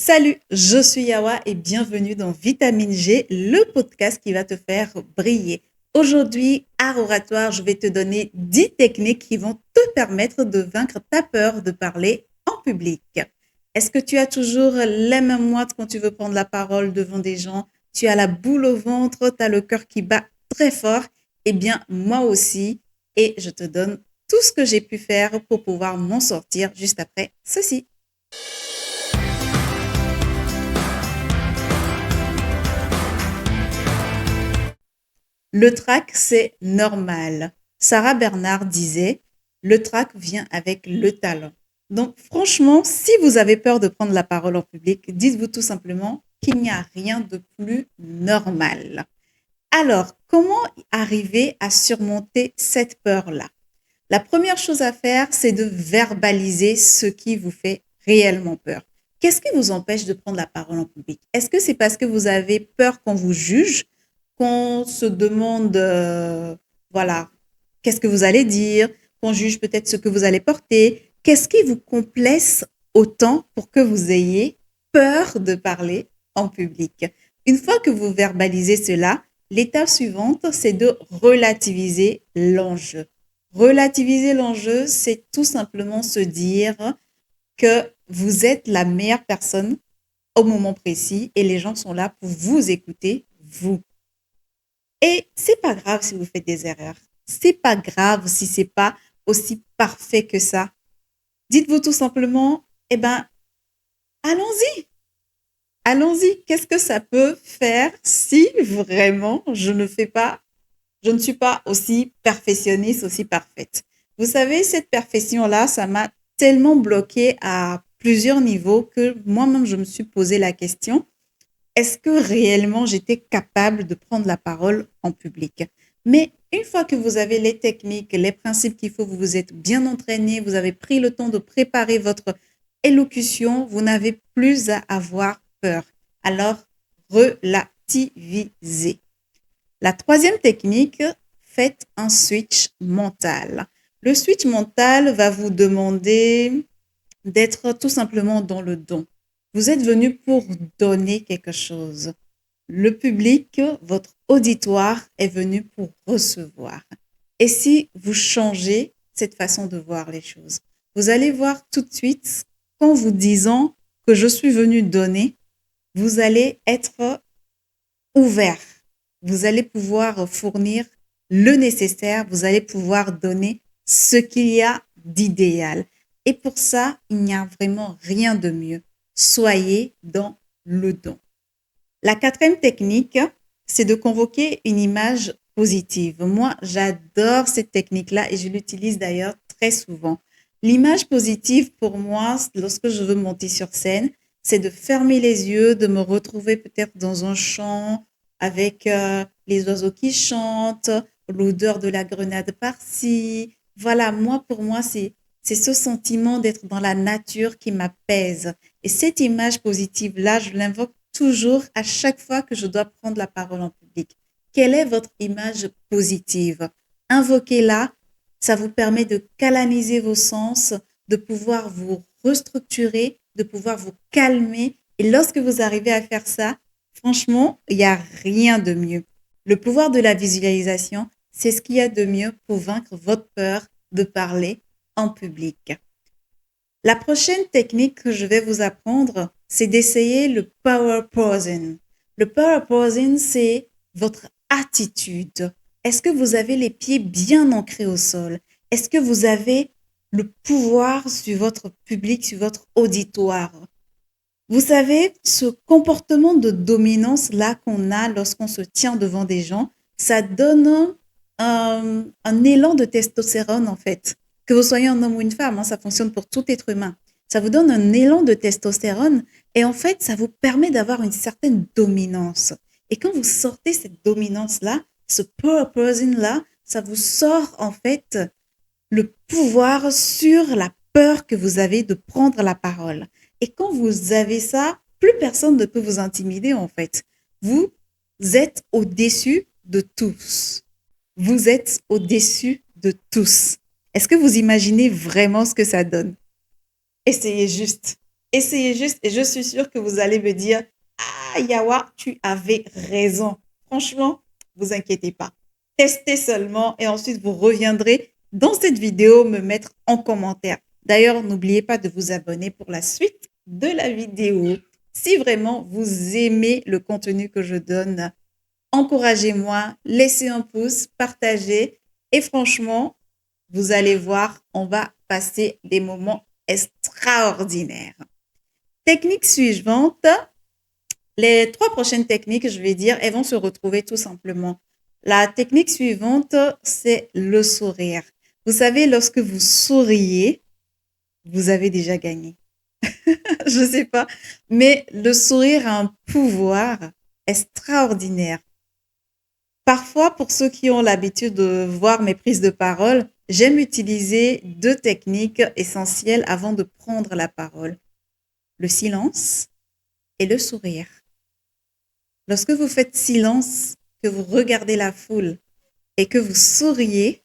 Salut, je suis Yawa et bienvenue dans Vitamine G, le podcast qui va te faire briller. Aujourd'hui, art oratoire, je vais te donner 10 techniques qui vont te permettre de vaincre ta peur de parler en public. Est-ce que tu as toujours les mêmes moites quand tu veux prendre la parole devant des gens? Tu as la boule au ventre, tu as le cœur qui bat très fort? Eh bien, moi aussi. Et je te donne tout ce que j'ai pu faire pour pouvoir m'en sortir juste après ceci. Le trac, c'est normal. Sarah Bernard disait, le trac vient avec le talent. Donc, franchement, si vous avez peur de prendre la parole en public, dites-vous tout simplement qu'il n'y a rien de plus normal. Alors, comment arriver à surmonter cette peur-là? La première chose à faire, c'est de verbaliser ce qui vous fait réellement peur. Qu'est-ce qui vous empêche de prendre la parole en public? Est-ce que c'est parce que vous avez peur qu'on vous juge, qu'on se demande, voilà, qu'est-ce que vous allez dire, qu'on juge peut-être ce que vous allez porter? Qu'est-ce qui vous complexe autant pour que vous ayez peur de parler en public? Une fois que vous verbalisez cela, l'étape suivante, c'est de relativiser l'enjeu. Relativiser l'enjeu, c'est tout simplement se dire que vous êtes la meilleure personne au moment précis et les gens sont là pour vous écouter, vous. Et c'est pas grave si vous faites des erreurs. C'est pas grave si c'est pas aussi parfait que ça. Dites-vous tout simplement, eh ben, allons-y. Allons-y. Qu'est-ce que ça peut faire si vraiment je ne suis pas aussi perfectionniste, aussi parfaite. Vous savez, cette perfection-là, ça m'a tellement bloquée à plusieurs niveaux que moi-même, je me suis posé la question, est-ce que réellement j'étais capable de prendre la parole en public? Mais une fois que vous avez les techniques, les principes qu'il faut, vous vous êtes bien entraîné, vous avez pris le temps de préparer votre élocution, vous n'avez plus à avoir peur. Alors, relativisez. La troisième technique, faites un switch mental. Le switch mental va vous demander d'être tout simplement dans le don. Vous êtes venu pour donner quelque chose. Le public, votre auditoire est venu pour recevoir. Et si vous changez cette façon de voir les choses, vous allez voir tout de suite qu'en vous disant que je suis venu donner, vous allez être ouvert. Vous allez pouvoir fournir le nécessaire, vous allez pouvoir donner ce qu'il y a d'idéal. Et pour ça, il n'y a vraiment rien de mieux. Soyez dans le don. La quatrième technique, c'est de convoquer une image positive. Moi, j'adore cette technique-là et je l'utilise d'ailleurs très souvent. L'image positive, pour moi, lorsque je veux monter sur scène, c'est de fermer les yeux, de me retrouver peut-être dans un champ avec les oiseaux qui chantent, l'odeur de la grenade par-ci. Voilà, moi, pour moi, c'est ce sentiment d'être dans la nature qui m'apaise. Et cette image positive-là, je l'invoque toujours à chaque fois que je dois prendre la parole en public. Quelle est votre image positive? Invoquez-la, ça vous permet de canaliser vos sens, de pouvoir vous restructurer, de pouvoir vous calmer. Et lorsque vous arrivez à faire ça, franchement, il n'y a rien de mieux. Le pouvoir de la visualisation, c'est ce qu'il y a de mieux pour vaincre votre peur de parler en public. La prochaine technique que je vais vous apprendre, c'est d'essayer le power posing. Le power posing, c'est votre attitude. Est-ce que vous avez les pieds bien ancrés au sol? Est-ce que vous avez le pouvoir sur votre public, sur votre auditoire? Vous savez, ce comportement de dominance-là qu'on a lorsqu'on se tient devant des gens, ça donne un élan de testostérone, en fait. Que vous soyez un homme ou une femme, hein, ça fonctionne pour tout être humain. Ça vous donne un élan de testostérone et en fait, ça vous permet d'avoir une certaine dominance. Et quand vous sortez cette dominance-là, ce power posing-là, ça vous sort en fait le pouvoir sur la peur que vous avez de prendre la parole. Et quand vous avez ça, plus personne ne peut vous intimider en fait. Vous êtes au-dessus de tous. Vous êtes au-dessus de tous. Est-ce que vous imaginez vraiment ce que ça donne? Essayez juste. Essayez juste et je suis sûre que vous allez me dire, ah, Yawa, tu avais raison. Franchement, vous inquiétez pas. Testez seulement et ensuite vous reviendrez dans cette vidéo me mettre en commentaire. D'ailleurs, n'oubliez pas de vous abonner pour la suite de la vidéo. Si vraiment vous aimez le contenu que je donne, encouragez-moi, laissez un pouce, partagez et franchement, vous allez voir, on va passer des moments extraordinaires. Technique suivante, les 3 prochaines techniques, je vais dire, elles vont se retrouver tout simplement. La technique suivante, c'est le sourire. Vous savez, lorsque vous souriez, vous avez déjà gagné. Je ne sais pas, mais le sourire a un pouvoir extraordinaire. Parfois, pour ceux qui ont l'habitude de voir mes prises de parole, j'aime utiliser 2 techniques essentielles avant de prendre la parole. Le silence et le sourire. Lorsque vous faites silence, que vous regardez la foule et que vous souriez,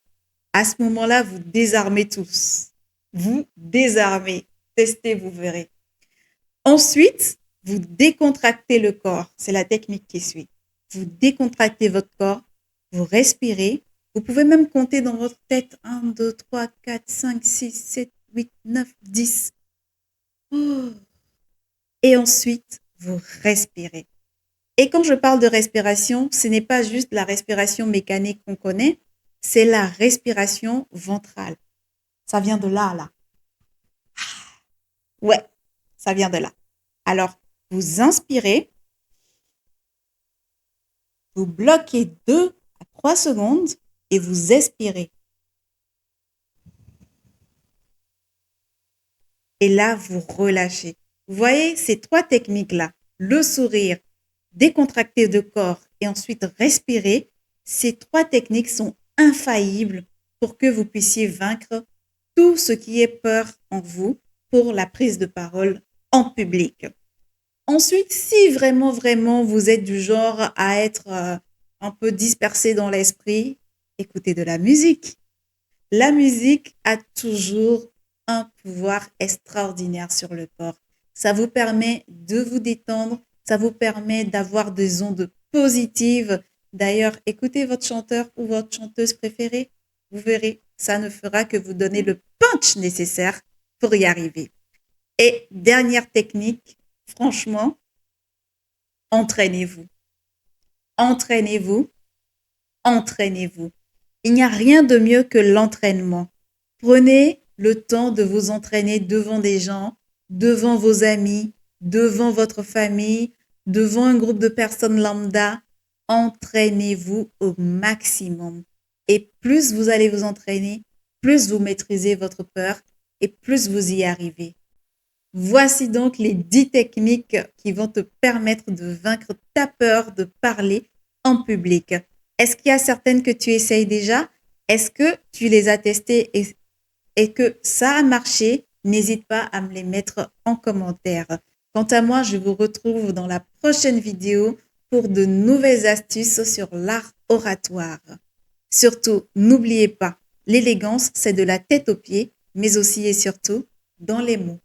à ce moment-là, vous désarmez tous. Vous désarmez. Testez, vous verrez. Ensuite, vous décontractez le corps. C'est la technique qui suit. Vous décontractez votre corps, vous respirez. Vous pouvez même compter dans votre tête 1, 2, 3, 4, 5, 6, 7, 8, 9, 10. Oh. Et ensuite, vous respirez. Et quand je parle de respiration, ce n'est pas juste la respiration mécanique qu'on connaît, c'est la respiration ventrale. Ça vient de là, là. Ouais, ça vient de là. Alors, vous inspirez, vous bloquez 2 à 3 secondes et vous expirez. Et là, vous relâchez. Vous voyez ces 3 techniques-là, le sourire, décontracter le corps et ensuite respirer, ces 3 techniques sont infaillibles pour que vous puissiez vaincre tout ce qui est peur en vous pour la prise de parole en public. Ensuite, si vraiment, vraiment, vous êtes du genre à être un peu dispersé dans l'esprit, écoutez de la musique. La musique a toujours un pouvoir extraordinaire sur le corps. Ça vous permet de vous détendre, ça vous permet d'avoir des ondes positives. D'ailleurs, écoutez votre chanteur ou votre chanteuse préférée, vous verrez, ça ne fera que vous donner le punch nécessaire pour y arriver. Et dernière technique, franchement, entraînez-vous. Entraînez-vous, entraînez-vous. Il n'y a rien de mieux que l'entraînement. Prenez le temps de vous entraîner devant des gens, devant vos amis, devant votre famille, devant un groupe de personnes lambda. Entraînez-vous au maximum. Et plus vous allez vous entraîner, plus vous maîtrisez votre peur et plus vous y arrivez. Voici donc les 10 techniques qui vont te permettre de vaincre ta peur de parler en public. Est-ce qu'il y a certaines que tu essayes déjà? Est-ce que tu les as testées et que ça a marché? N'hésite pas à me les mettre en commentaire. Quant à moi, je vous retrouve dans la prochaine vidéo pour de nouvelles astuces sur l'art oratoire. Surtout, n'oubliez pas, l'élégance, c'est de la tête aux pieds, mais aussi et surtout dans les mots.